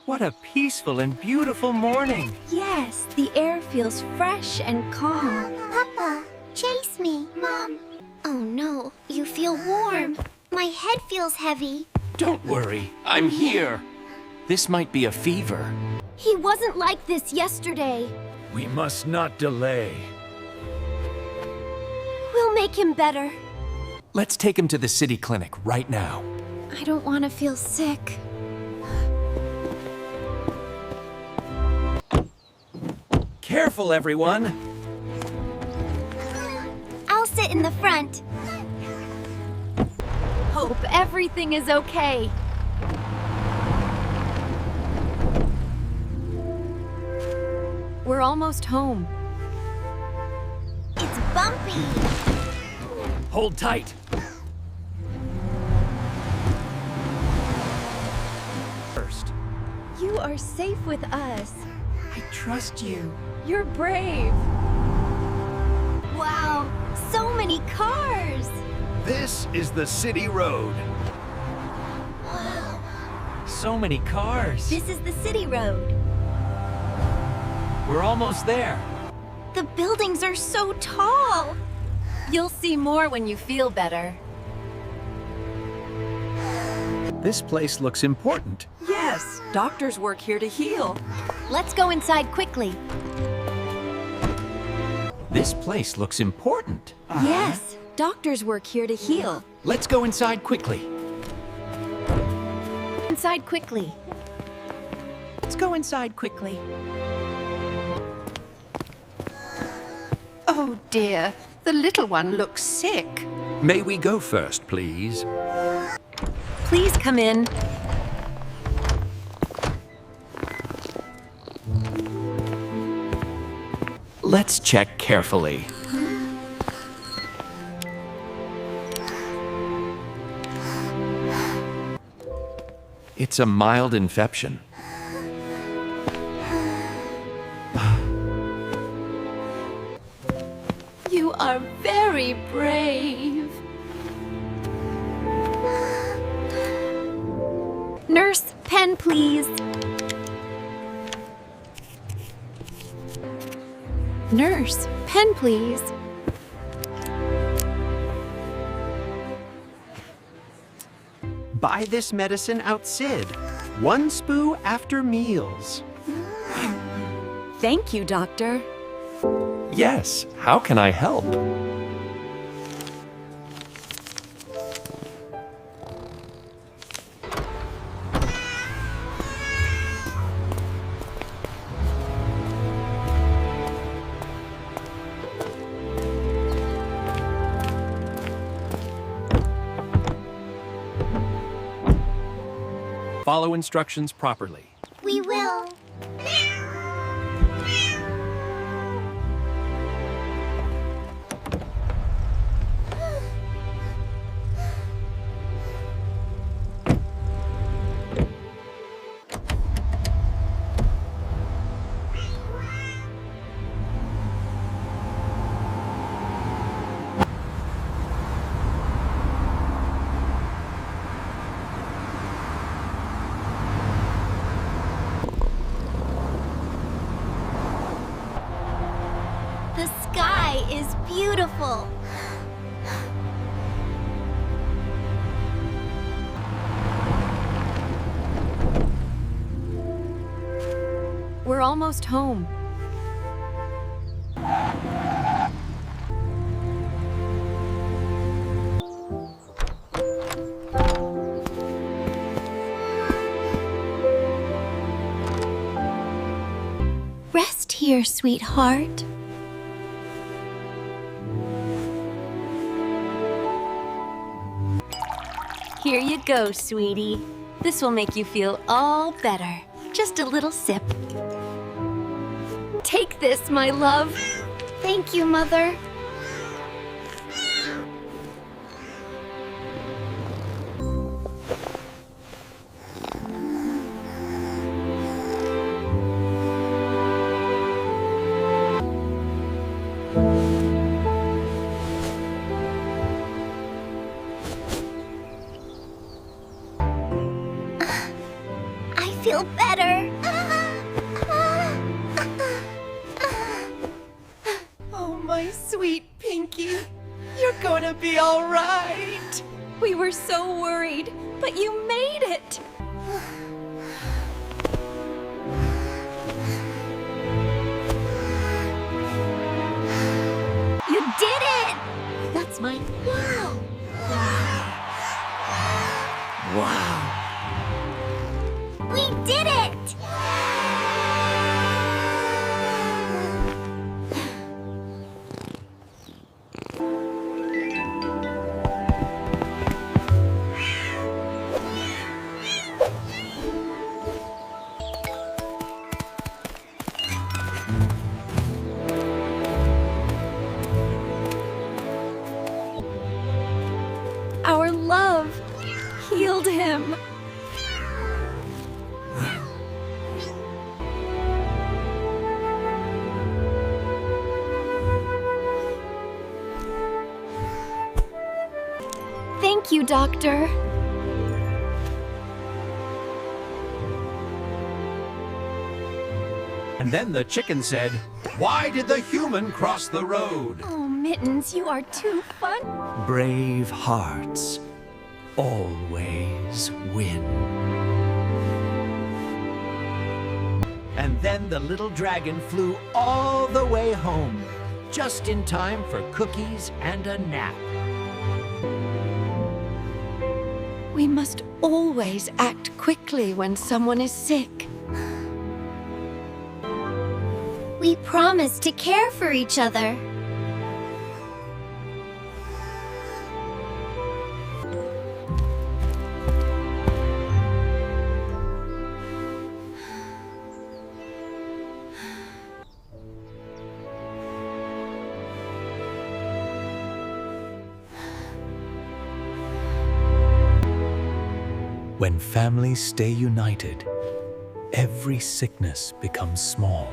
What a peaceful and beautiful morning. Yes, the air feels fresh and calm. Papa, chase me. Mom. Oh no, you feel warm. My head feels heavy. Don't worry, I'm here. This might be a fever. He wasn't like this yesterday. We must not delay. We'll make him better. Let's take him to the city clinic right now. I don't want to feel sick. Careful, everyone. I'll sit in the front. Hope everything is okay. We're almost home. It's bumpy. Hold tight. First, You are safe with us. I trust you. You're brave. Wow, so many cars. This is the city road. So many cars. This is the city road. We're almost there. The buildings are so tall. You'll see more when you feel better. This place looks important. Yes, doctors work here to heal. Let's go inside quickly. This place looks important. Yes, doctors work here to heal. Let's go inside quickly. Inside quickly. Let's go inside quickly. Oh dear, the little one looks sick. May we go first, please? Please come in. Let's check carefully. It's a mild infection. You are very brave. Nurse, pen please. Nurse, pen please. Buy this medicine outside. 1 spoo after meals. Thank you, doctor. Yes, how can I help? Follow instructions properly. We will. The sky is beautiful. We're almost home. Rest here, sweetheart. Here you go, sweetie. This will make you feel all better. Just a little sip. Take this, my love. Thank you, Mother. I feel better. Oh, my sweet Pinky. You're gonna be all right. We were so worried, but you made it! You did it! That's my wow. Wow. We did it! Our love healed him. Thank you, Doctor. And then the chicken said, "Why did the human cross the road?" Oh, Mittens, you are too fun. Brave hearts always win. And then the little dragon flew all the way home, just in time for cookies and a nap. We must always act quickly when someone is sick. We promised to care for each other. When families stay united, every sickness becomes small.